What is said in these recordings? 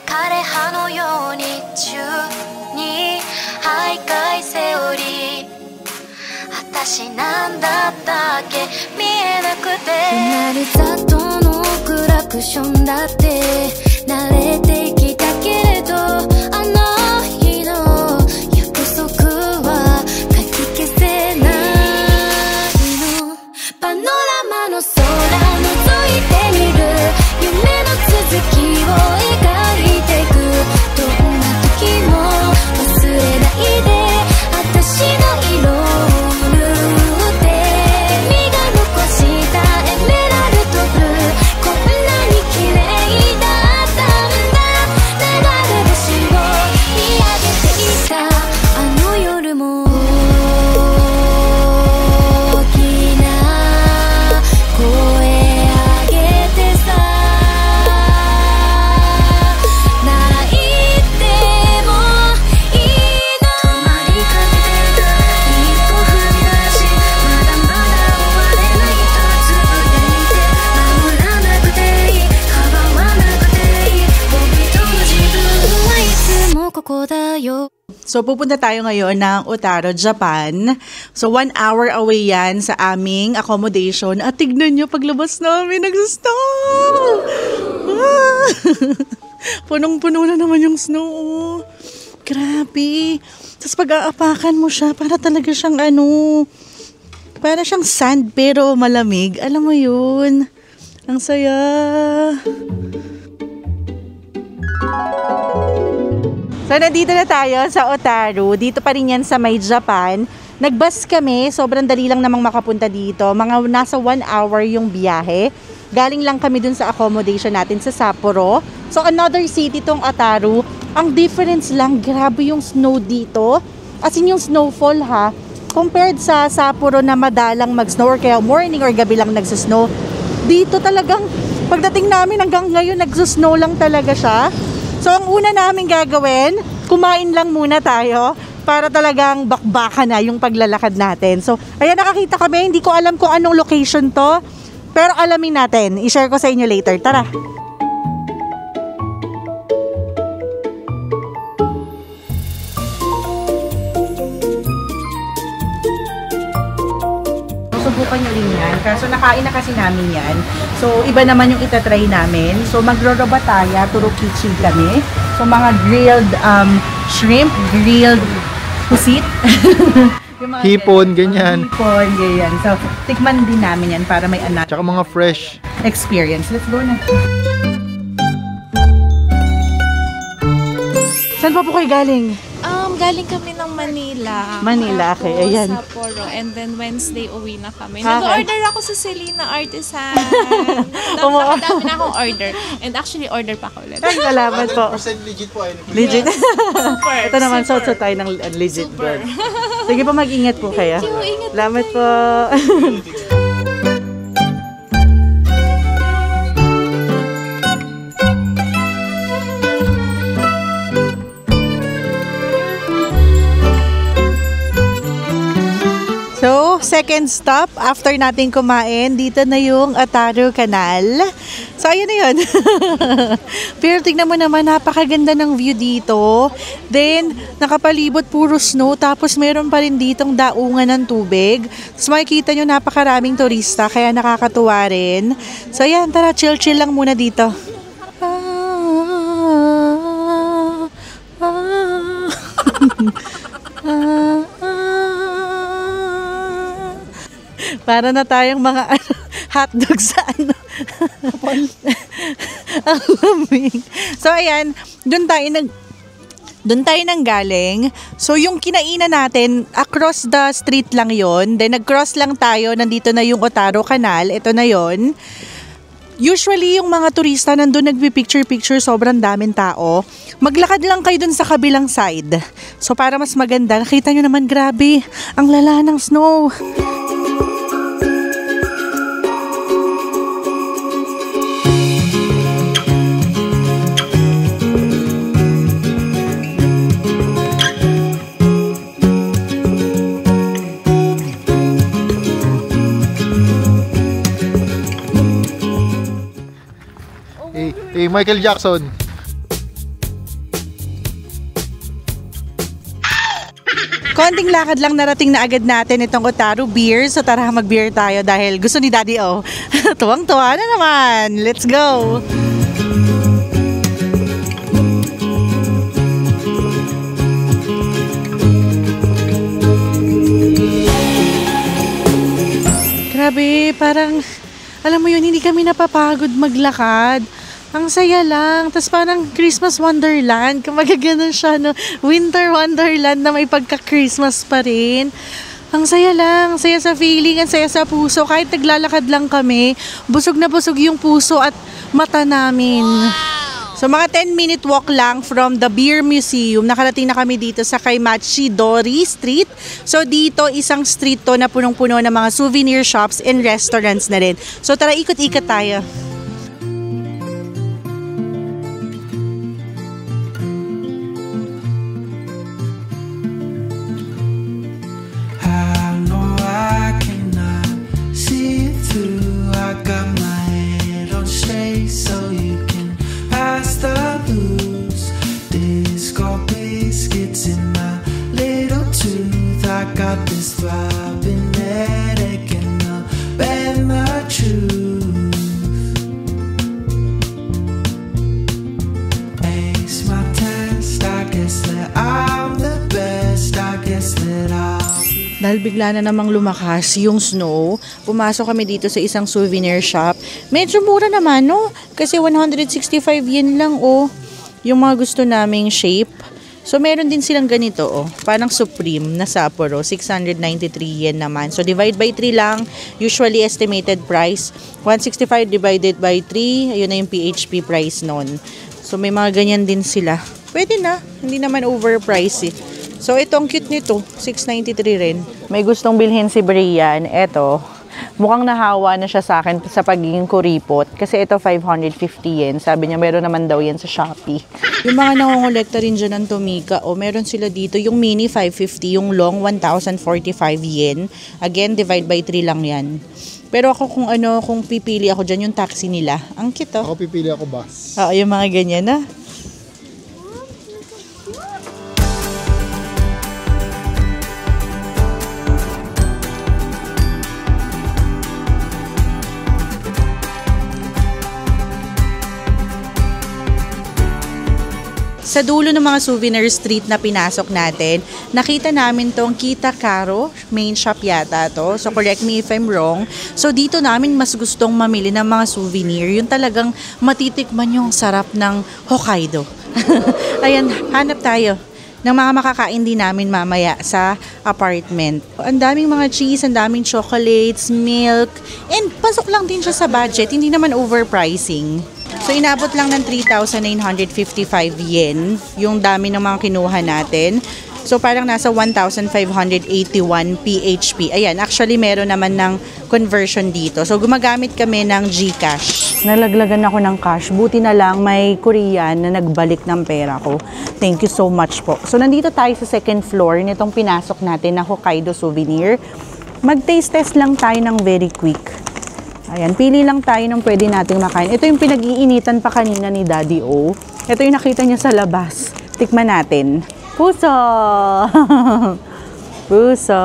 枯葉のように宙に徘徊セオリー私なんだったっけ見えなくて鳴るざとのクラクションだって慣れてきたけれどあの日の約束はかき消せないのパノラマの空覗いてみる夢の続きを描いていくどんな時も忘れないで私の色を塗って身が残したエメラルドブルーこんなに綺麗だったんだ流れ星を見上げていたあの夜も大きな声上げてさ泣いてもいいの止まりかけてた一歩踏み出しまだまだ終われないとつぶやいて守らなくていいかばわなくていい僕と自分はいつもここだよ。So, pupunta tayo ngayon ng Otaru, Japan. So, 1 hour away yan sa aming accommodation. At tignan nyo, paglabas namin, nag-snow! Ah! Punong-puno na naman yung snow. Grabe. Tapos pag-aapakan mo siya, para talaga siyang para siyang sand pero malamig. Alam mo yun. Ang saya. So, nandito na tayo sa Otaru. Dito pa rin yan sa may Japan. Nag-bus kami. Sobrang dali lang namang makapunta dito. Mga nasa 1 hour yung biyahe. Galing lang kami dun sa accommodation natin sa Sapporo. So, another city tong Otaru. Ang difference lang, grabe yung snow dito. As in yung snowfall ha. Compared sa Sapporo na madalang mag-snow or kaya morning or gabi lang nagsisnow. Dito talagang, pagdating namin hanggang ngayon, nagsusnow lang talaga siya. So, ang una namin gagawin, kumain lang muna tayo para talagang bakbakan na yung paglalakad natin. So, ayan, nakakita kami. Hindi ko alam kung anong location to. Pero alamin natin. I-share ko sa inyo later. Tara! Subukan nyo rin yan. Kaso nakain na kasi namin yan. So, iba naman yung itatry namin. So, magro-robataya, turukichi kami. So, mga grilled shrimp, grilled pusit. Hipon, ganyan. Hipon, ganyan. So, tikman din namin yan para may anak. Tsaka mga fresh experience. Let's go na. Saan pa po kayo galing? Galing kami ng Manila. Manila, okay. Ayan. Sapporo. And then Wednesday uwi na kami. Okay. Nag-order ako sa Selena Artisan. Nakadami na akong order. And actually, order pa ako ulit. Ay, salamat po. 100% legit po. Legit? Yes. Super. Ito naman, super. so tayo ng legit. Super. Sige po, mag-ingat po kayo. Ingat Salamat po. So, second stop, after natin kumain, dito na yung Otaru Canal. So, ayun na yun. Pero tignan mo naman, napakaganda ng view dito. Then, nakapalibot puro snow, tapos meron pa rin ditong daungan ng tubig. Tapos makikita nyo, napakaraming turista, kaya nakakatuwa rin. So, ayan, tara, chill-chill lang muna dito. Para na tayong mga hotdog sa ang lamig. So, ayan, doon tayo nang galing. So, yung kinainan natin, across the street lang yon. Then, nag-cross lang tayo. Nandito na yung Otaru Canal. Ito na yon. Usually, yung mga turista nandun nagpipicture-picture, sobrang daming tao. Maglakad lang kayo dun sa kabilang side. So, para mas maganda, nakita nyo naman, grabe, ang lala ng snow. Michael Jackson. Konting lakad lang narating na agad natin itong Otaru Beer. So tara mag-beer tayo dahil gusto ni Daddy O. Tuwang-tuwa na naman. Let's go! Grabe, parang, alam mo yun, hindi kami napapagod maglakad. Ang saya lang. Tapos parang Christmas Wonderland. Kumbaga ganun siya, no? Winter Wonderland na may pagka-Christmas pa rin. Ang saya lang. Saya sa feeling, ang saya sa puso. Kahit naglalakad lang kami, busog na busog yung puso at mata namin. So mga 10-minute walk lang from the Beer Museum. Nakarating na kami dito sa Kaimachi Dori Street. So dito isang street to na punong-puno ng mga souvenir shops and restaurants na rin. So tara ikot-ikot tayo. Dahil bigla na namang lumakas yung snow, pumasok kami dito sa isang souvenir shop. Medyo mura naman, no? Kasi 165 yen lang, oh. Yung mga gusto naming shape. So, meron din silang ganito, oh. Parang Supreme na Sapporo. 693 yen naman. So, divide by 3 lang. Usually estimated price. 165 divided by 3. Ayun na yung PHP price nun. So, may mga ganyan din sila. Pwede na. Hindi naman overpriced, eh. So, ito ang cute nito. 693 rin. May gustong bilhin si Brian. Ito, mukhang nahawa na siya sa akin sa pagiging kuripot. Kasi ito, 550 yen. Sabi niya, meron naman daw yan sa Shopee. Yung mga nangongolekta rin dyan ng Tomica, meron sila dito. Yung mini, 550. Yung long, 1,045 yen. Again, divide by 3 lang yan. Pero ako kung pipili ako dyan, yung taxi nila. Ang cute, oh. Ako pipili ako bus. Oo, yung mga ganyan, na. Sa dulo ng mga souvenir street na pinasok natin, nakita namin tong Kita Karo, main shop yata to. So correct me if I'm wrong. So dito namin mas gustong mamili ng mga souvenir. Yung talagang matitikman yung sarap ng Hokkaido. Ayan, hanap tayo ng mga makakain din namin mamaya sa apartment. Ang daming mga cheese, ang daming chocolates, milk, and pasok lang din siya sa budget. Hindi naman overpricing. So, inabot lang ng 3,955 yen yung dami ng mga kinuha natin. So, parang nasa 1,581 PHP. Ayan, actually, meron naman ng conversion dito. So, gumagamit kami ng GCash. Nalaglagan ako ng cash. Buti na lang may Korean na nagbalik ng pera ko. Thank you so much po. So, nandito tayo sa second floor nitong pinasok natin na Hokkaido Souvenir. Mag-taste test lang tayo ng very quick. Ayan, pili lang tayo ng pwede nating makain. Ito yung pinag-iinitan pa kanina ni Daddy O. Ito yung nakita niya sa labas. Tikman natin. Puso! Puso!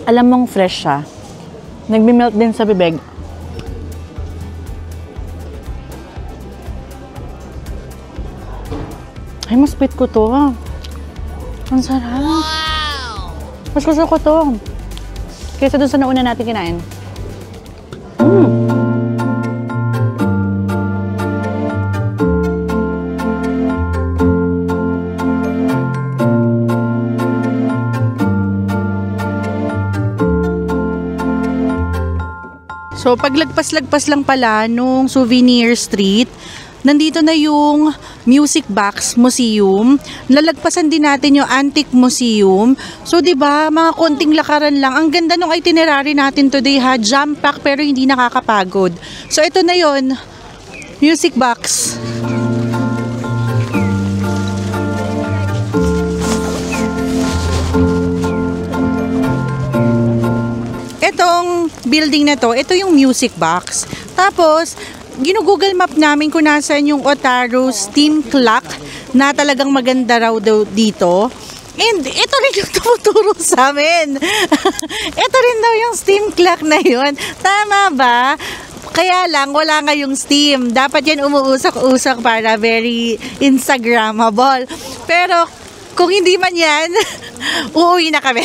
Alam mong fresh siya. Nagbi-melt din sa bibig. Ay, mas sweet ko to. Ang sarap. Wow! Mas gusto ko to. Kaysa dun sa nauna natin kinain. So, paglagpas-lagpas lang pala nung souvenir street, nandito na yung Music Box Museum. Lalagpasan din natin yung Antique Museum. So, 'di ba, mga konting lakaran lang. Ang ganda ng itinerary natin today, ha. Jam pack pero hindi nakakapagod. So, ito na 'yon. Music Box. Itong building na to, ito yung Music Box. Tapos, gino-google map namin kung nasaan yung Otaru Steam Clock na talagang maganda raw dito. And ito rin yung tumuturo sa amin. Ito rin daw yung steam clock na yun. Tama ba? Kaya lang, wala nga yung steam. Dapat yan umuusok-usok para very Instagrammable. Pero, kung hindi man yan, uuwi na kami.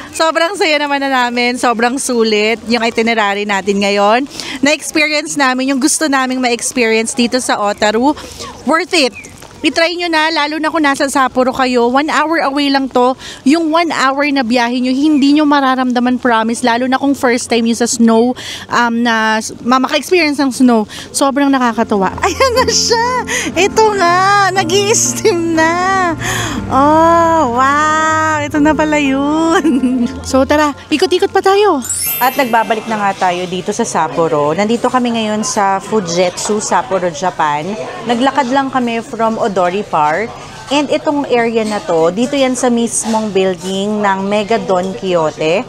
Sobrang saya naman na namin. Sobrang sulit yung itinerary natin ngayon. Na-experience namin yung gusto naming ma-experience dito sa Otaru. Worth it. I-try nyo na, lalo na kung nasa Sapporo kayo. 1 hour away lang to. Yung 1 hour na biyahe nyo, hindi nyo mararamdaman, promise. Lalo na kung first time nyo sa snow, na maka-experience ng snow. Sobrang nakakatuwa. Ayan na siya! Ito nga! Nag-i-steam na! Oh, wow! Ito na pala yun. So tara, ikot-ikot pa tayo. At nagbabalik na nga tayo dito sa Sapporo. Nandito kami ngayon sa Fujetsu, Sapporo, Japan. Naglakad lang kami from Odori Park. And itong area na to, dito yan sa mismong building ng Mega Don Quixote.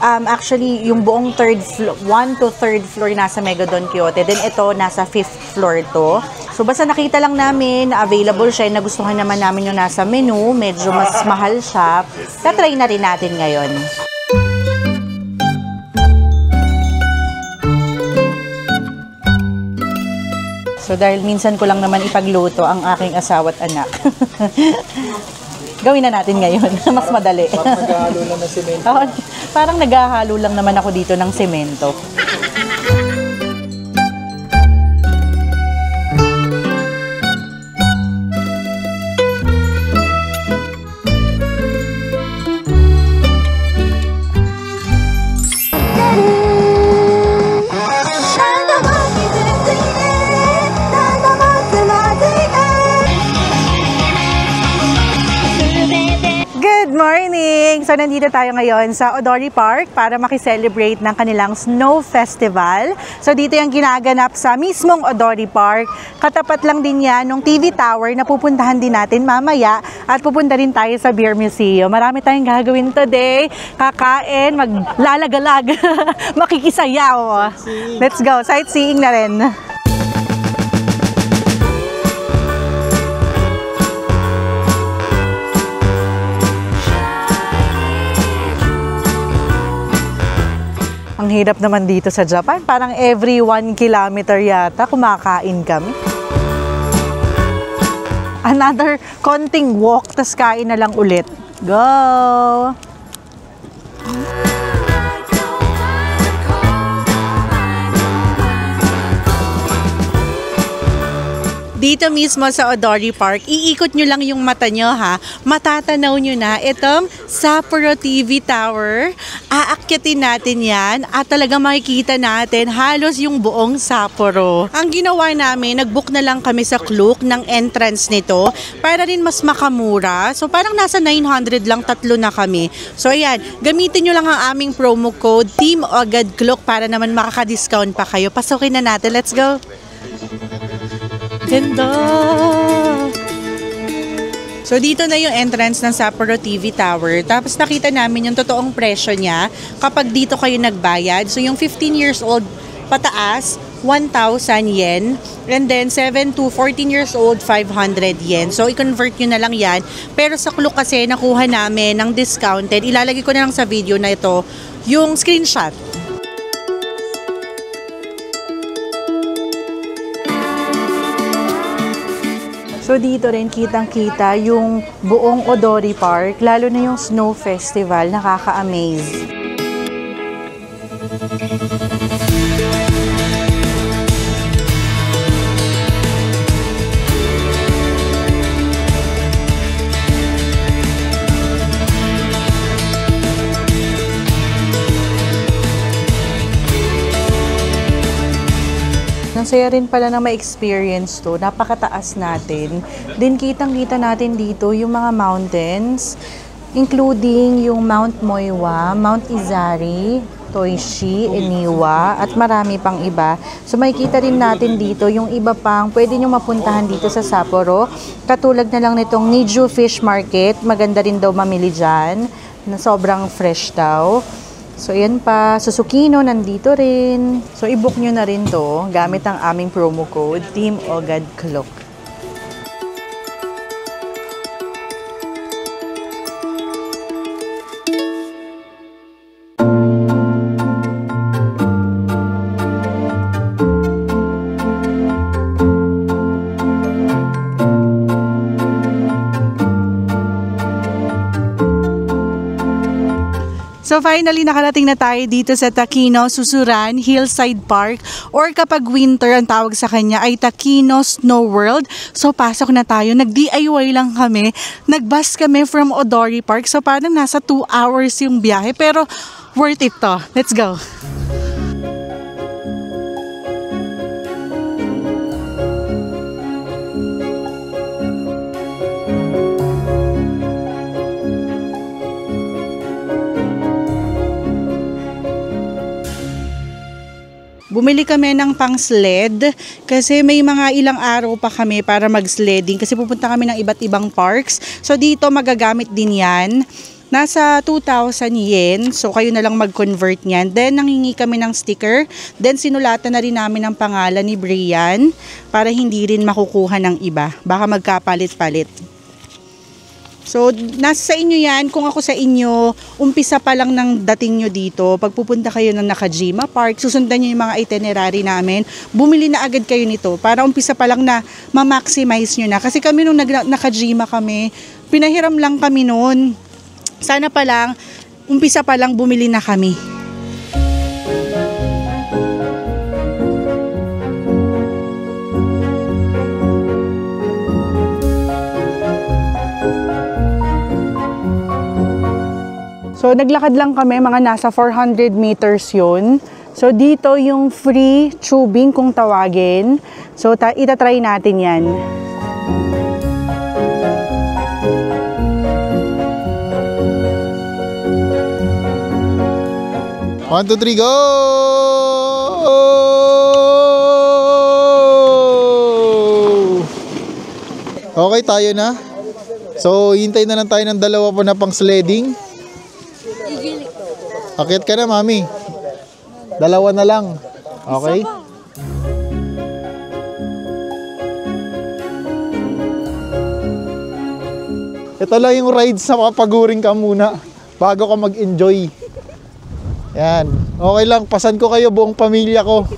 Actually, yung buong 1 to 3rd floor nasa Mega Don Quixote. Then ito, nasa 5th floor to. So basta nakita lang namin na available siya. Nagustuhan naman namin yung nasa menu. Medyo mas mahal siya. Tatry na rin natin ngayon. So dahil minsan ko lang naman ipagluto ang aking asawa at anak. Gawin na natin ngayon. Mas madali. Parang naghahalo lang ng semento. Parang naghahalo lang naman ako dito ng semento. So, nandito tayo ngayon sa Odori Park para makiselebrate ng kanilang Snow Festival. So, dito yung ginaganap sa mismong Odori Park. Katapat lang din yan ng TV Tower na pupuntahan din natin mamaya at pupunta rin tayo sa Beer Museum. Marami tayong gagawin today. Kakain, maglalagalag, makikisayaw. Let's go. Sightseeing na rin. Ang hirap naman dito sa Japan. Parang every 1 kilometer yata kumakain kami. Another konting walk, tas kain na lang ulit. Go! Dito mismo sa Odori Park, iikot nyo lang yung mata nyo ha. Matatanaw nyo na itong Sapporo TV Tower. Aakyatin natin yan at talaga makikita natin halos yung buong Sapporo. Ang ginawa namin, nag-book na lang kami sa Klook ng entrance nito para rin mas makamura. So parang nasa 900 lang, 3 na kami. So ayan, gamitin nyo lang ang aming promo code Team Ogad Klook para naman makaka-discount pa kayo. Pasukin na natin. Let's go! Ganda! So, dito na yung entrance ng Sapporo TV Tower. Tapos, nakita namin yung totoong presyo niya kapag dito kayo nagbayad. So, yung 15 years old pataas, 1,000 yen. And then, 7 to 14 years old, 500 yen. So, i-convert nyo na lang yan. Pero sa Klook kasi, nakuha namin ng discounted. Ilalagay ko na lang sa video na ito yung screenshot. So dito rin kitang-kita yung buong Odori Park, lalo na yung Snow Festival, nakaka-amaze. Saya rin pala na ma-experience to. Napakataas natin. Din kitang-kita natin dito yung mga mountains, including yung Mount Moiwa, Mount Izari, Toishi, Eniwa, at marami pang iba. So makikita rin natin dito yung iba pang pwede nyo mapuntahan dito sa Sapporo. Katulad na lang nitong Niju Fish Market. Maganda rin daw mamili dyan, na sobrang fresh daw. So, yan pa. Susukino, nandito rin. So, i-book nyo na rin to gamit ang aming promo code, Team Ogad Klook. So finally, nakarating na tayo dito sa Takino Susuran Hillside Park, or kapag winter ang tawag sa kanya ay Takino Snow World. So pasok na tayo. Nag-DIY lang kami. Nag-bus kami from Odori Park. So parang nasa 2 hours yung biyahe. Pero worth it to. Let's go. Bumili kami ng pang-sled kasi may mga ilang araw pa kami para mag-sledding kasi pupunta kami ng iba't ibang parks. So dito magagamit din yan. Nasa 2,000 yen. So kayo na lang mag-convert niyan. Then nanghingi kami ng sticker. Then sinulatan na rin namin ang pangalan ni Brian para hindi rin makukuha ng iba. Baka magkapalit-palit. So, nasa sa inyo yan. Kung ako sa inyo, umpisa pa lang ng dating nyo dito, pag pupunta kayo ng Nakajima Park, susundan nyo yung mga itinerary namin, bumili na agad kayo nito para umpisa pa lang na ma-maximize nyo na. Kasi kami nung Nakajima kami, pinahiram lang kami noon. Sana pa lang, umpisa pa lang bumili na kami. So, naglakad lang kami, mga nasa 400 meters yun. So, dito yung free tubing kung tawagin. So, itatry natin yan. One, two, three, go! Okay, tayo na. So, hintay na lang tayo ng dalawa po na pang sledding. Akit ka na, mami. Dalawa na lang. Okay? Ito lang yung rides na papaguring ka muna bago ka mag-enjoy. Yan. Okay lang, pasan ko kayo buong pamilya ko.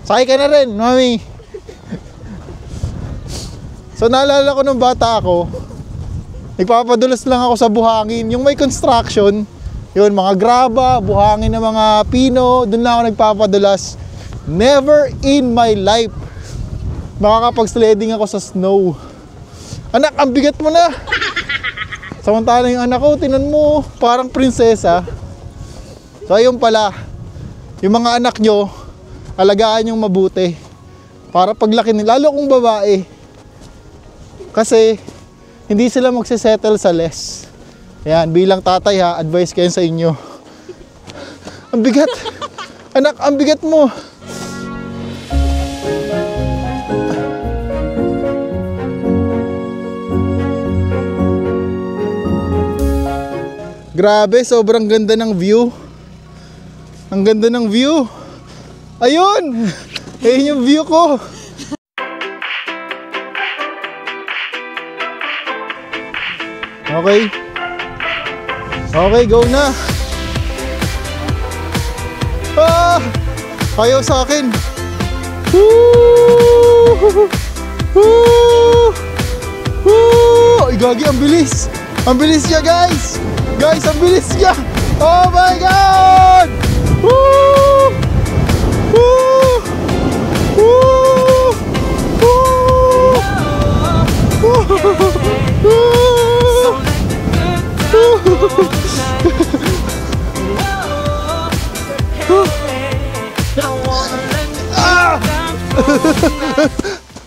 Sakay ka na rin, mami. So naalala ko nung bata ako, nagpapadulas lang ako sa buhangin. Yung may construction, yun, mga graba, buhangin ng mga pino, doon lang ako nagpapadulas. Never in my life makakapag-sledding ako sa snow. Anak, ang bigat mo na! Samantala yung anak ko, tinan mo, parang prinsesa. So ayun pala, yung mga anak nyo, alagaan yung mabuti. Para paglaki nila, lalo kung babae. Kasi, hindi sila magsisettle sa less. Ayan, bilang tatay ha, advice kayo sa inyo. Ang bigat! Anak, ang bigat mo! Grabe, sobrang ganda ng view. Ang ganda ng view. Ayun! Ayun yung view ko. Okay. Okay, go na. Ah! Ayaw sa akin. Woo! Woo! Woo! Ay, gagi, ang bilis. Ang bilis niya, guys. Guys, ang bilis niya. Oh my God! Woo! Woo! Woo! Woo! Woo!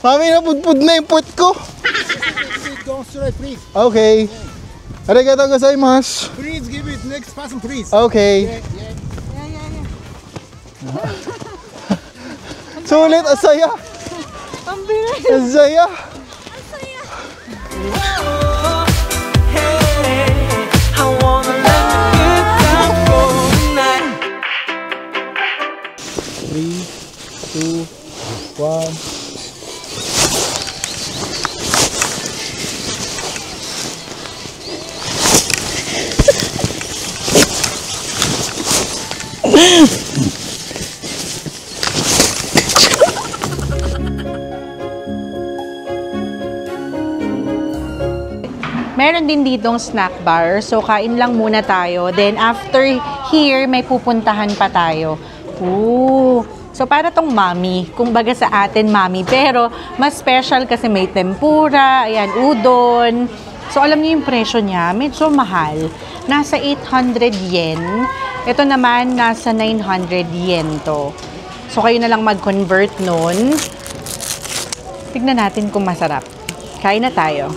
Mami, napudpud na yung puwet ko. Okay. Arigatou gozaimasu. Please give it next person, please. Okay. Sulit, asaya. Ang bilis. Asaya. Three, two, one. Meron din ditong snack bar. So, kain lang muna tayo. Then, after here, may pupuntahan pa tayo. Ooh. So, para tong mami. Kung baga sa atin, mami. Pero, mas special kasi may tempura, ayan, udon. So, alam niyo yung presyo niya, medyo mahal. Nasa 800 yen. Ito naman, nasa 900 yen to. So, kayo na lang mag-convert nun. Tignan natin kung masarap. Kain na tayo.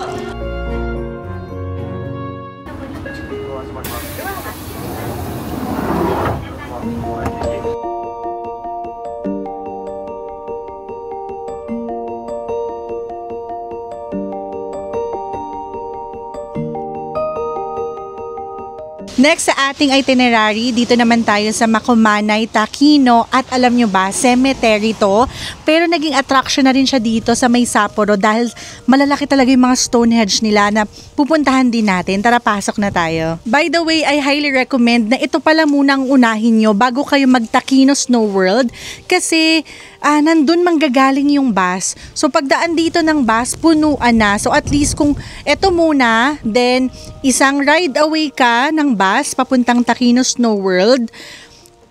Next sa ating itinerary, dito naman tayo sa Makumanay, Takino. At alam nyo ba, cemetery to. Pero naging attraction na rin siya dito sa may Sapporo dahil malalaki talaga yung mga Stonehenge nila na pupuntahan din natin. Tara, pasok na tayo. By the way, I highly recommend na ito pala munang unahin nyo bago kayo mag-Takino Snow World. Kasi nandun manggagaling yung bus. So pagdaan dito ng bus, punuan na. So at least kung ito muna, then isang ride away ka ng bus papuntang Takino Snow World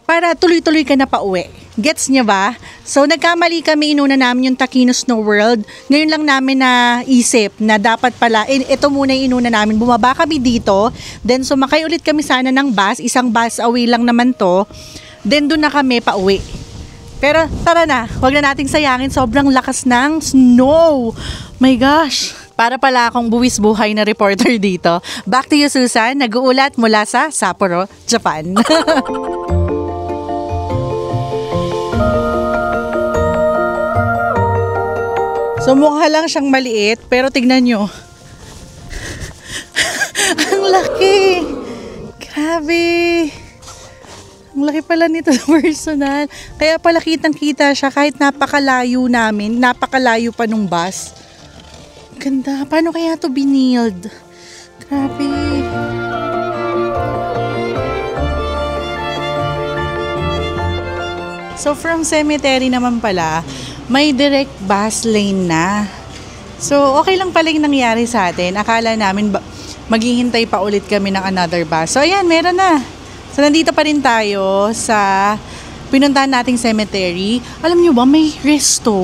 para tuloy-tuloy ka na pauwi. Gets niya ba? So nagkamali kami, inuna namin yung Takino Snow World. Ngayon lang namin naisip na dapat pala, ito muna yung inuna namin. Bumaba kami dito, then sumakay ulit kami sana ng bus. Isang bus away lang naman to. Then doon na kami pauwi. Pero tara na, wag na nating sayangin, sobrang lakas ng snow. My gosh, para pala akong buwis buhay na reporter dito. Back to you, Susan, nag-uulat mula sa Sapporo, Japan. So mukha lang siyang maliit, pero tignan nyo. Ang laki! Grabe! Ang laki pala nito personal. Kaya pala kitang-kita siya kahit napakalayo namin. Napakalayo pa nung bus. Ganda. Paano kaya to binild? Grabe. So from cemetery naman pala, may direct bus lane na. So okay lang pala yung nangyari sa atin. Akala namin maghihintay pa ulit kami ng another bus. So ayan, meron na. So, nandito pa rin tayo sa pinuntahan nating cemetery. Alam nyo ba, may resto,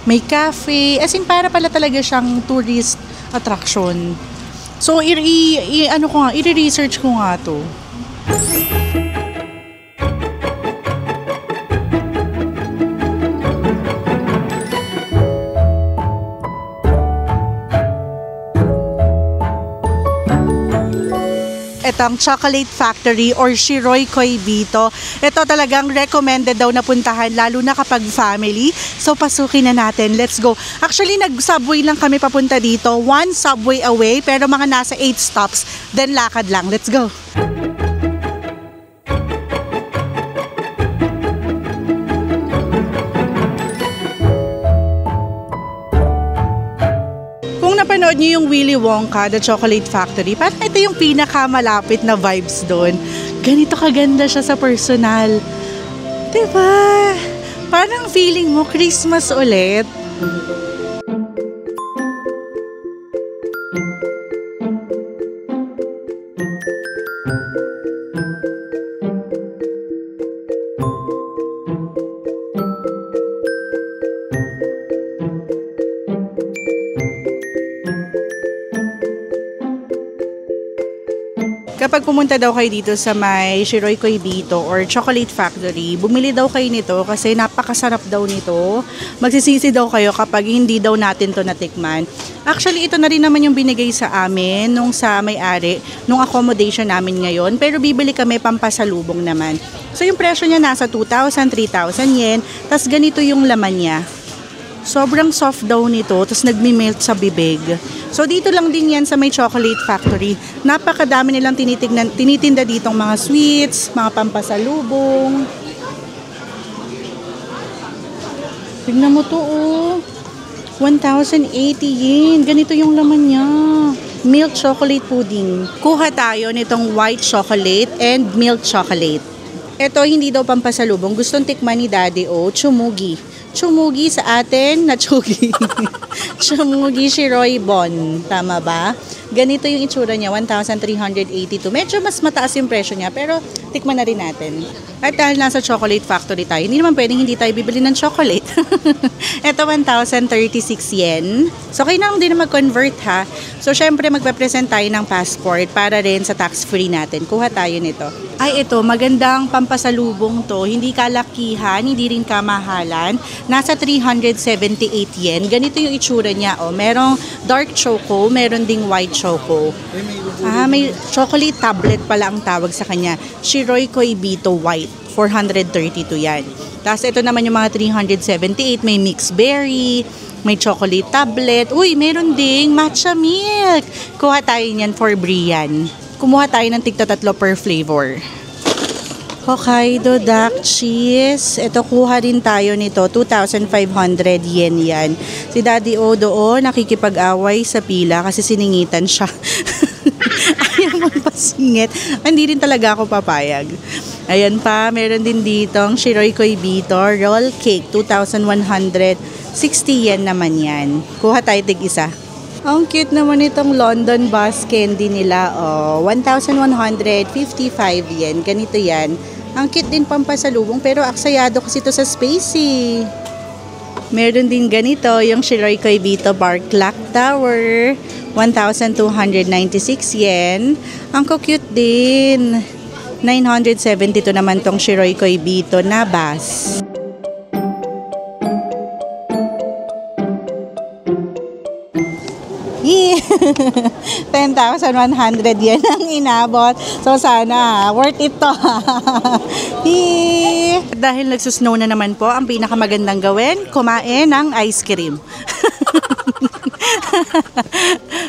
may cafe, as in para pala talaga siyang tourist attraction. So, i-research ko nga to. Itong Chocolate Factory or Shiroi Koibito. Ito talagang recommended daw na puntahan lalo na kapag family. So pasukin na natin. Let's go. Actually nag-subway lang kami papunta dito. 1 subway away pero mga nasa 8 stops. Then lakad lang. Let's go. Napanood niyo yung Willy Wonka, The Chocolate Factory, parang ito yung pinakamalapit na vibes doon. Ganito kaganda siya sa personal. Diba? Parang feeling mo Christmas ulit. Kapag pumunta daw kayo dito sa may Shiroi Koibito or Chocolate Factory, bumili daw kayo nito kasi napakasarap daw nito. Magsisisi daw kayo kapag hindi daw natin to natikman. Actually, ito na rin naman yung binigay sa amin nung sa may-ari, nung accommodation namin ngayon. Pero bibili kami pampasalubong naman. So yung presyo niya nasa 2,000, 3,000 yen. Tapos ganito yung laman niya. Sobrang soft daw nito, tapos nagmi-melt sa bibig. So dito lang din yan sa may Chocolate Factory. Napakadami nilang tinitinda ditong mga sweets, mga pampasalubong. Tignan mo to, oh. 1,080 yen. Ganito yung laman niya. Milk chocolate pudding. Kuha tayo nitong white chocolate and milk chocolate. Ito hindi daw pampasalubong. Gustong tikman ni Daddy O, chumugi. Chumugi sa atin na chugi. Chumugi Shiroi Bon. Tama ba? Ganito yung itsura niya, 1,382. Medyo mas mataas yung presyo niya. Pero tikman na rin natin. At dahil nasa chocolate factory tayo, hindi naman pwedeng hindi tayo bibili ng chocolate. Ito 1,036 yen. So, kayo na lang din na mag-convert ha. So, syempre magpe-present tayo ng passport para rin sa tax-free natin. Kuha tayo nito. Ay, ito, magandang pampasalubong to. Hindi kalakihan, hindi rin kamahalan. Nasa 378 yen. Ganito yung itsura niya. Oh. Merong dark choco, meron ding white choco. May chocolate tablet pala ang tawag sa kanya. Shiroi Koibito White. 432 yan. Tapos ito naman yung mga 378. May mixed berry, may chocolate tablet. Uy, meron ding matcha milk. Kuha tayo niyan for Brian. Kumuha tayo ng tigta-3 per flavor. Hokkaido Duck Cheese. Ito, kuha rin tayo nito. 2,500 yen yan. Si Daddy O doon nakikipag-away sa pila kasi siningitan siya. Ayaw magpasingit. Hindi rin talaga ako papayag. Ayan pa, meron din ditong Shiroi Koibito Roll Cake. 2,160 yen naman yan. Kuha tayo tig-isa. Ang cute naman itong London Bus Candy nila. Oh, 1,155 yen. Ganito yan. Ang cute din pampasalubong pero aksayado kasi ito sa Spacey. Meron din ganito yung Shiroi Koibito Bar Clock Tower. 1,296 yen. Ang cute din. 972 naman tong Shiroi Koibito na bus. Yeah. 10,100 yan ang inabot. So sana worth it to. Yeah. Dahil nagsusnow na naman po, ang pinakamagandang gawin, kumain ng ice cream.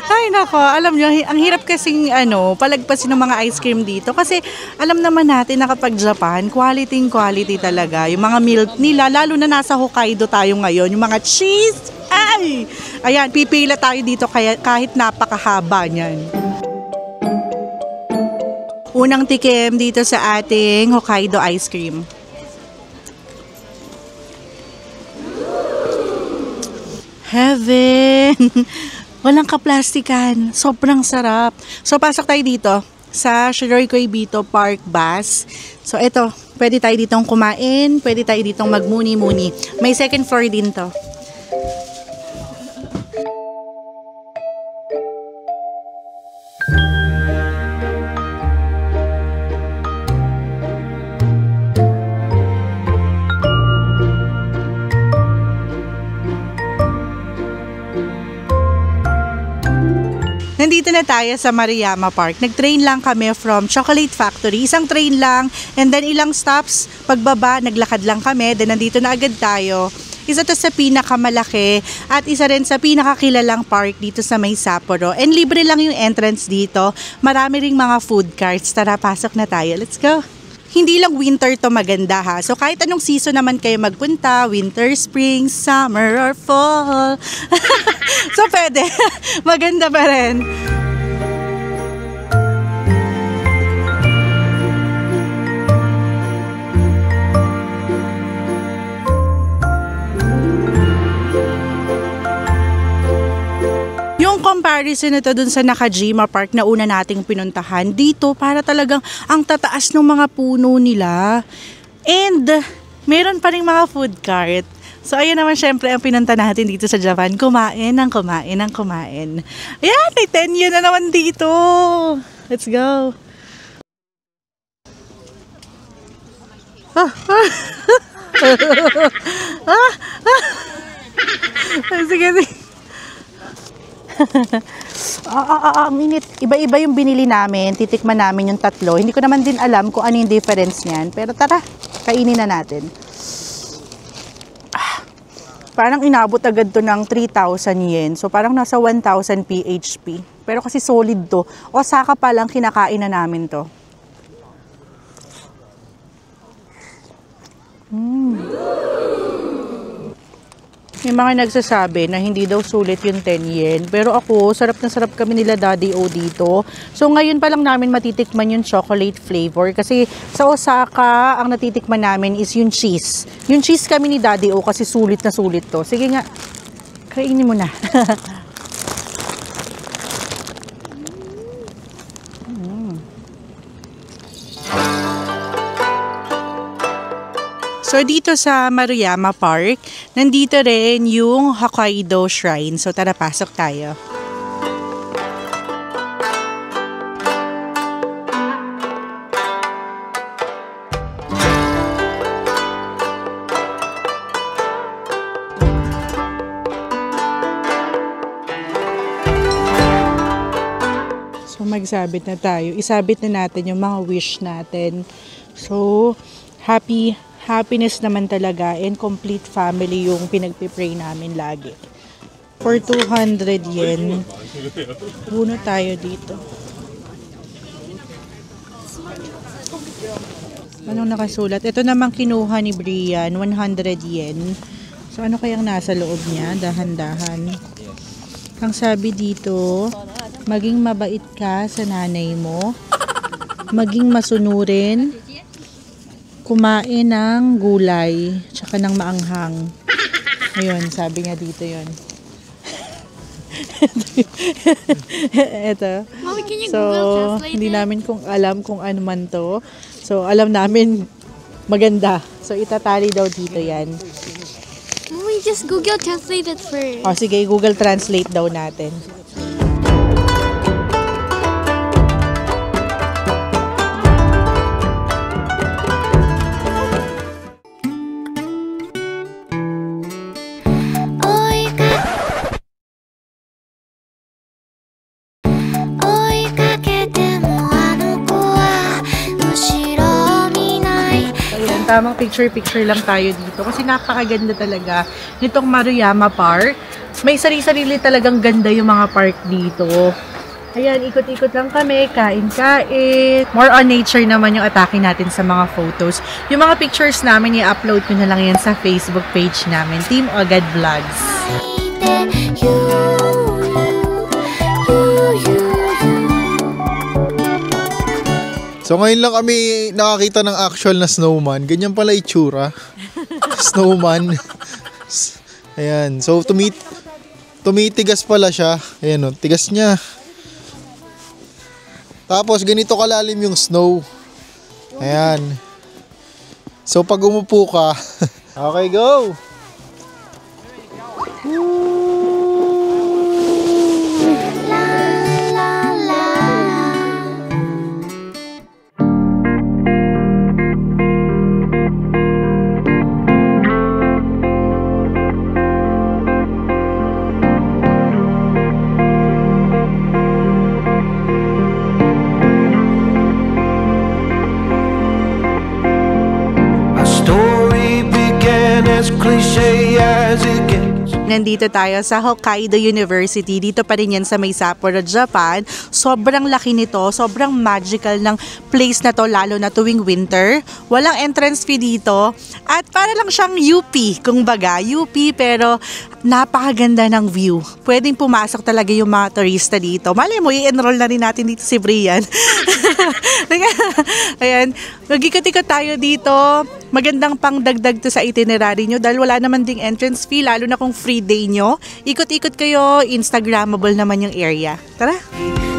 Ay nako, alam nyo, ang hirap kasing palagpasin ng mga ice cream dito kasi alam naman natin na kapag Japan, quality talaga. Yung mga milk nila, lalo na nasa Hokkaido tayo ngayon, yung mga cheese, ayan, pipila tayo dito kahit napakahaba niyan. Unang tikim dito sa ating Hokkaido ice cream. Heaven! Walang kaplastikan. Sobrang sarap. So, pasok tayo dito sa Shiroi Koibito Park Bus. So, ito. Pwede tayo ditong kumain. Pwede tayo ditong magmuni-muni. May second floor din to. Nandito na tayo sa Maruyama Park. Nag-train lang kami from Chocolate Factory. Isang train lang. And then ilang stops. Pagbaba, naglakad lang kami. Then nandito na agad tayo. Isa to sa pinakamalaki. At isa rin sa pinakakilalang park dito sa may Sapporo. And libre lang yung entrance dito. Marami ring mga food carts. Tara, pasok na tayo. Let's go. Hindi lang winter to maganda ha. So kahit anong season naman kayo magpunta, winter, spring, summer, or fall. So pwede. Maganda pa rin. Yung comparison nito dun sa Nakajima Park na una nating pinuntahan, dito para talagang ang tataas ng mga puno nila. And meron pa rin mga food cart. So ayun naman syempre ang pinunta natin dito sa Japan. Kumain. Ayan, may 10 yen na naman dito. Let's go. Sige. Ang init. Iba-iba yung binili namin. Titikman namin yung tatlo. Hindi ko naman din alam kung ano yung difference niyan. Pero tara, kainin na natin. Parang inabot agad to ng 3,000 yen. So parang nasa 1,000 PHP. Pero kasi solid to. Osaka pa lang kinakain na namin to. May mga nagsasabi na hindi daw sulit yung 10 yen. Pero ako, sarap na sarap kami nila Daddy O dito. So ngayon pa lang namin matitikman yung chocolate flavor. Kasi sa Osaka, ang natitikman namin is yung cheese. Yung cheese kami ni Daddy O kasi sulit na sulit to. Sige nga, kainin mo na. So, dito sa Maruyama Park, nandito rin yung Hokkaido Shrine. So, tara, pasok tayo. So, magsabit na tayo. Isabit na natin yung mga wish natin. So, happiness naman talaga and complete family yung pinagpipray namin lagi. For 200 yen, puno tayo dito. Anong nakasulat? Ito namang kinuha ni Brian, 100 yen. So, ano kayang nasa loob niya? Dahan-dahan. Ang sabi dito, maging mabait ka sa nanay mo, maging masunurin, kumain ng gulay, tsaka ng maanghang. Ayun, sabi niya dito yun. Ito. Mommy, can you So, Google Translate hindi it? namin alam kung ano man to. So, alam namin maganda. So, itatali daw dito yan. Mommy, just Google Translate it first. O, sige, Google Translate daw natin. Tamang picture-picture lang tayo dito kasi napakaganda talaga nitong Maruyama Park. May sarili-sarili talagang ganda yung mga park dito. Ayan, ikot-ikot lang kami, kain-kain. More on nature naman yung atake natin sa mga photos. Yung mga pictures namin, i-upload ko na lang yan sa Facebook page namin, Team Ogad Vlogs. So ngayon lang kami nakakita ng actual na snowman. Ganyan pala itsura. Snowman. Ayan. So tumitigas pala siya. Ayan o, tigas niya. Tapos ganito kalalim yung snow. Ayan. So pag umupo ka, okay, go! Nandito tayo sa Hokkaido University. Dito pa rin yan sa may Sapporo, Japan. Sobrang laki nito. Sobrang magical ng place na to, lalo na tuwing winter. Walang entrance fee dito. At para lang siyang UP. Kung baga, UP pero napakaganda ng view. Pwedeng pumasok talaga yung mga turista dito. Malay mo, i-enroll na rin natin dito si Brian. Ayan, magikot-ikot tayo dito. Magandang pang dagdag to sa itinerary nyo dahil wala naman ding entrance fee, lalo na kung free day nyo. Ikot-ikot kayo, Instagrammable naman yung area. Tara!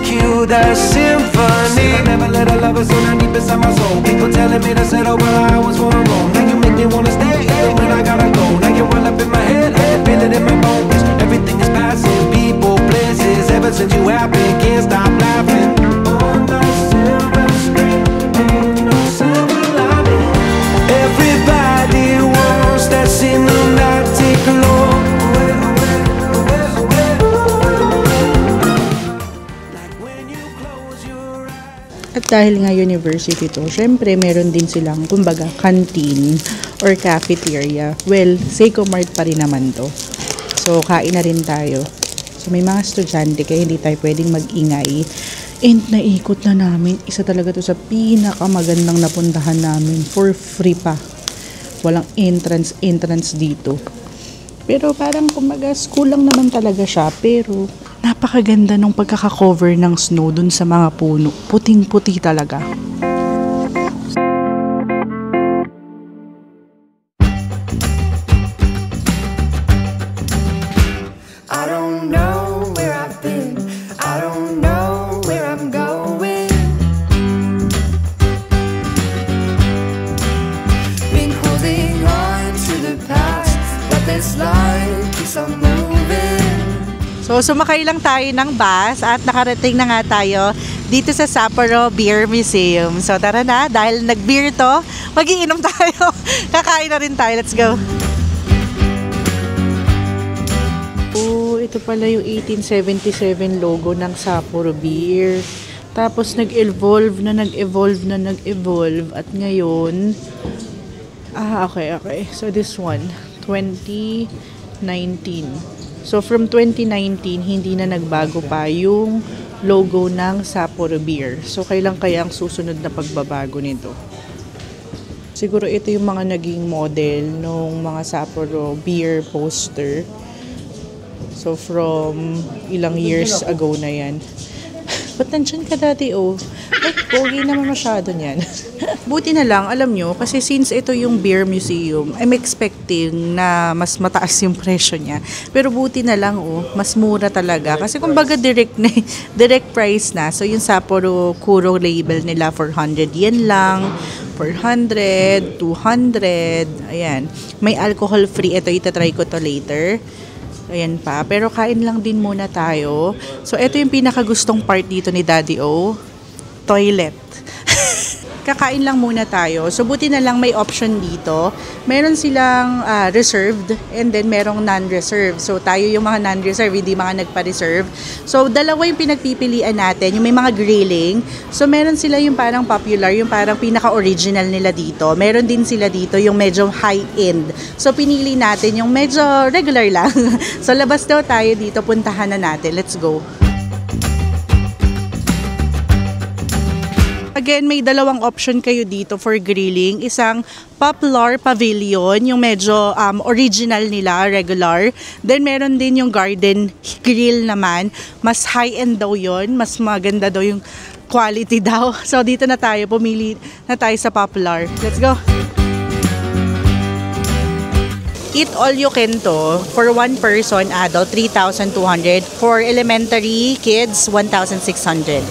Cue the symphony. I never let a lover so deep inside my soul. People telling me to settle, but I always wanna roam. Now you make me wanna stay, even when I gotta go. Now you well up in my head, I can feel it in my bones. Everything is passing, people, places. Ever since you happened, can't stop laughing. On the silver screen, on the silver lining. Everybody wants that cinematic glow. At dahil nga university to, syempre meron din silang kumbaga canteen or cafeteria. Well, Seiko Mart pa rin naman to. So, kain na rin tayo. So, may mga estudyante kaya hindi tayo pwedeng mag-ingay. And naikot na namin. Isa talaga to sa pinakamagandang napuntahan namin. For free pa. Walang entrance dito. Pero parang kumbaga school lang naman talaga siya. Pero napakaganda nung pagkaka-cover ng snow dun sa mga puno. Puting-puti talaga. I don't know where I've been. I don't know where I'm going. Been holding on. keeps on moving. So, sumakay lang tayo ng bus at nakarating na nga tayo dito sa Sapporo Beer Museum. So, tara na. Dahil nag-beer to, mag-iinom tayo. Kakain na rin tayo. Let's go. Oh, ito pala yung 1877 logo ng Sapporo Beer. Tapos, nag-evolve. At ngayon, okay. So, this one, 2019. So, from 2019, hindi na nagbago pa yung logo ng Sapporo Beer. So, kailan kaya ang susunod na pagbabago nito? Siguro ito yung mga naging model nung mga Sapporo Beer poster. So, from ilang years ago na yan. Ba't nandiyan ka dati, oh? Ay, pogi naman masyado niyan. Buti na lang, alam nyo, kasi since ito yung Beer Museum, I'm expecting na mas mataas yung presyo niya. Pero buti na lang, oh, mas mura talaga. Kasi kumbaga direct price na. So yung Sapporo Kuro label nila, 400 yen lang. 400, 200, ayan. May alcohol free. Ito, itatry ko to later. Ayan pa. Pero kain lang din muna tayo. So, ito yung pinakagustong part dito ni Daddy O. Toilet. Kakain lang muna tayo. So, buti na lang may option dito. Meron silang reserved and then merong non-reserved. So, tayo yung mga non-reserved, hindi mga nagpa-reserve. So, dalawa yung pinagpipilian natin. Yung may mga grilling. So, meron sila yung parang popular, yung parang pinaka-original nila dito. Meron din sila dito yung medyo high-end. So, pinili natin yung medyo regular lang. So, labas daw tayo dito. Puntahan na natin. Let's go. Again, may dalawang option kayo dito for grilling. Isang Poplar Pavilion, yung medyo original nila, regular. Then, meron din yung Garden Grill naman. Mas high-end daw yun. Mas maganda daw yung quality daw. So, dito na tayo. Pumili na tayo sa Poplar. Let's go! Eat all you can to. For one person, adult, 3,200. For elementary kids, 1,600.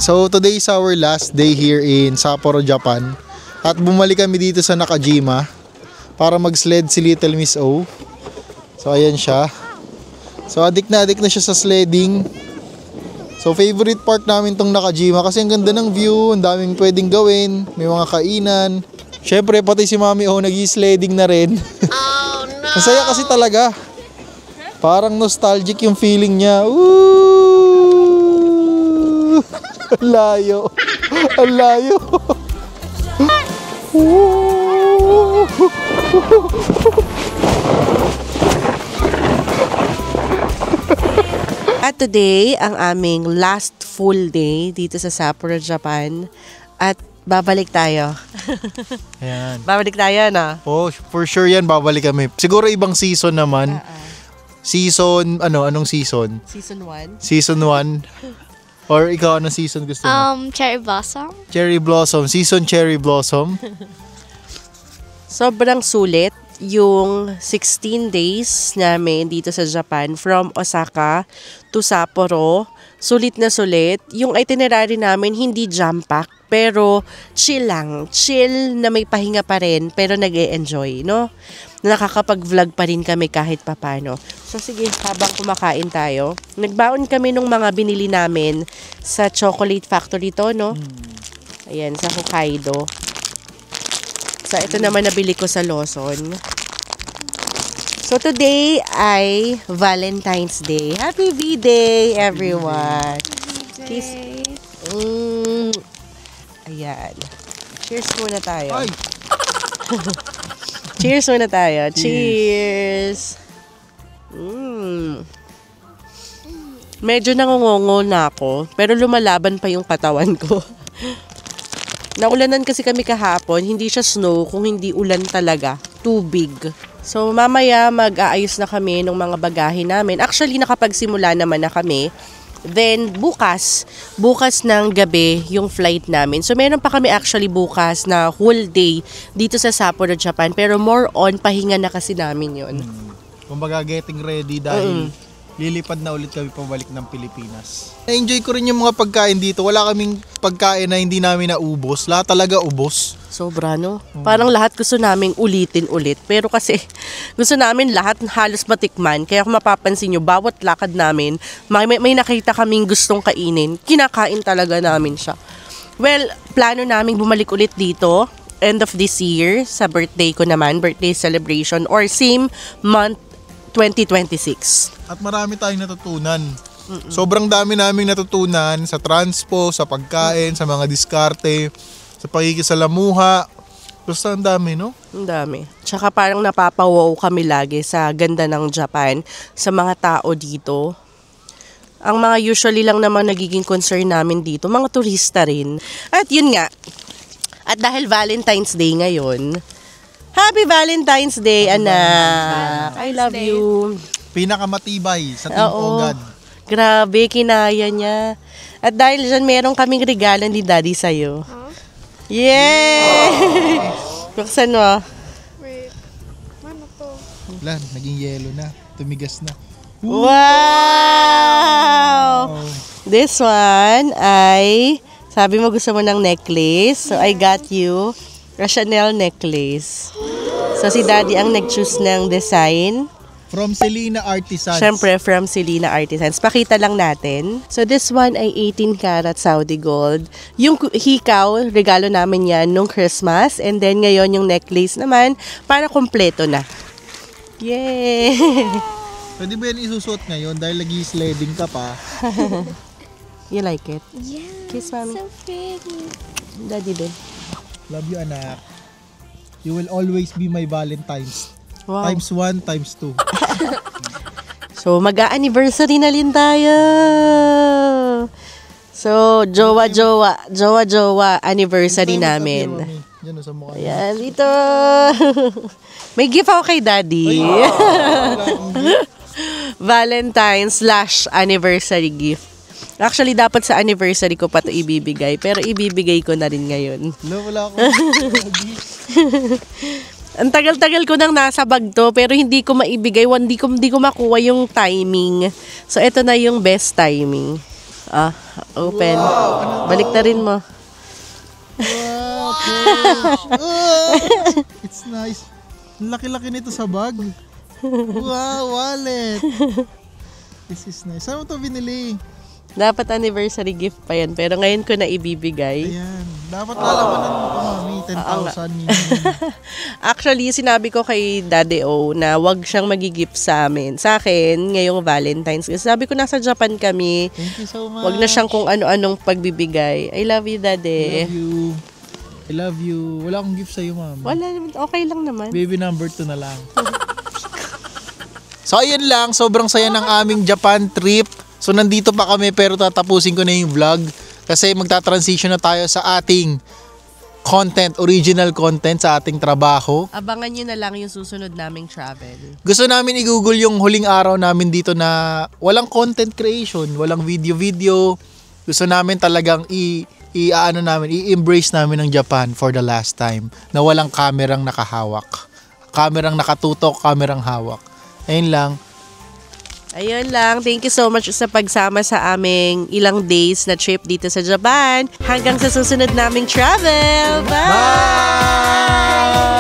So today is our last day here in Sapporo, Japan. At bumalik kami dito sa Nakajima para mag-sled si Little Miss O. So ayan siya. So adik na siya sa sledding. So favorite part namin tong Nakajima kasi ang ganda ng view, ang daming pwedeng gawin, may mga kainan. Syempre pati si Mami O nag-i-sledding na rin. Oh no. Masaya kasi talaga. Parang nostalgic yung feeling niya. Woo! Ang layo. Ang layo. At today, ang aming last full day dito sa Sapporo, Japan. At babalik tayo. Ayan. Babalik tayo, no? Oh, for sure yan, babalik kami. Siguro ibang season naman. Season, anong season? Season 1. Season 1. Or ikaw, anong season gusto mo? Cherry Blossom. Cherry Blossom. Season Cherry Blossom. Sobrang sulit yung 16 days namin dito sa Japan from Osaka to Sapporo. Sulit na sulit. Yung itinerary namin hindi jam-pack pero chill lang. Chill na may pahinga pa rin pero nag-e-enjoy, no? Nakakapag-vlog pa rin kami kahit papano. So sige, habang kumakain tayo, nagbaon kami nung mga binili namin sa chocolate factory to, no? Ayan, sa Hokkaido. So ito naman nabili ko sa Lawson. So today ay Valentine's Day. Happy V-Day, everyone! Kiss. Ayan. Cheers muna tayo. Ay! Cheers muna tayo. Cheers! Medyo nangungongo na ako, pero lumalaban pa yung katawan ko. Naulanan kasi kami kahapon, hindi siya snow, kung hindi ulan talaga. Tubig. So mamaya mag-aayos na kami ng mga bagahe namin. Actually nakapagsimula naman na kami. Then bukas ng gabi yung flight namin. So meron pa kami actually bukas na whole day dito sa Sapporo, Japan. Pero more on pahinga na kasi namin yun. Kumbaga getting ready dahil lilipad na ulit kami pabalik ng Pilipinas. Na-enjoy ko rin yung mga pagkain dito. Wala kaming pagkain na hindi namin naubos. Lahat talaga ubos. Sobra, no? Parang lahat gusto namin ulitin ulit. Pero kasi gusto namin lahat halos matikman. Kaya kung mapapansin nyo, bawat lakad namin, may nakita kaming gustong kainin. Kinakain talaga namin siya. Well, plano namin bumalik ulit dito end of this year sa birthday ko naman, birthday celebration, or same month 2026. At marami tayong natutunan. Sobrang dami naming natutunan sa transpo, sa pagkain, sa mga diskarte, sa pakikisalamuha. Basta ang dami, no? Ang dami. Tsaka parang napapawaw kami lagi sa ganda ng Japan, sa mga tao dito. Ang mga usually lang naman nagiging concern namin dito, mga turista rin. At yun nga, at dahil Valentine's Day ngayon, Happy Valentine's Day, anak! I love you. Pinakamatibay sa Team Ogad. Grabe, kinaya niya. At dahil dyan, meron kaming regalo ni Daddy sa'yo. Yay! Buksan mo. Wait. Ano to? Wala, naging yelo na. Tumigas na. Wow! This one ay, sabi mo gusto mo ng necklace. So, I got you a Chanel necklace. So, si Daddy ang nag-choose ng design. From Selena Artisans. Siyempre, from Selena Artisans. Pakita lang natin. So, this one ay 18 karat Saudi gold. Yung hikaw, regalo namin yan nung Christmas. And then, ngayon yung necklace naman, para kompleto na. Yay! Pwede ba yan isusuot ngayon dahil nag-sledding ka pa? You like it? Yeah. Kiss, Mami. So pretty. Daddy din. Love you, anak. You will always be my Valentine's. Wow. Times 1, times 2. So, mag-a-anniversary na rin tayo. So, jowa anniversary namin. Yan, sa mukha. Ayan, dito. May gift ako kay Daddy. Valentine's/anniversary gift. Actually, dapat sa anniversary ko pa ito ibibigay. Pero ibibigay ko na rin ngayon. Wala ako. Ang tagal-tagal ko nang nasa bag to, pero hindi ko maibigay. Hindi ko makuha yung timing. So, ito na yung best timing. Open. Balik na rin mo. Wow, it's nice. Ang laki-laki nito sa bag. Wow, wallet. This is nice. Saan mo ito binili? Dapat anniversary gift pa yan, pero ngayon ko na ibibigay. Ayan. Dapat lalawanan mo ito, Mami. 10,000 minimum. Actually, sinabi ko kay Daddy O na wag siyang magigift sa amin. Sa akin, ngayong Valentine's. Kasi sabi ko, nasa Japan kami. Thank you so much. Wag na siyang kung ano-anong pagbibigay. I love you, Daddy. I love you. Wala akong gift sa'yo, Mami. Wala naman. Okay lang naman. Baby number 2 na lang. So, ayun lang. Sobrang saya ng aming Japan trip. So, nandito pa kami pero tatapusin ko na yung vlog. Kasi magta-transition na tayo sa ating content, original content sa ating trabaho. Abangan nyo na lang yung susunod naming travel. Gusto namin i-google yung huling araw namin dito na walang content creation, walang video-video. Gusto namin talagang i-embrace namin ng Japan for the last time na walang kamerang nakahawak. Kamerang nakatutok, kamerang hawak. Ayun lang. Ayun lang. Thank you so much sa pagsama sa aming ilang days na trip dito sa Japan. Hanggang sa susunod naming travel. Bye! Bye!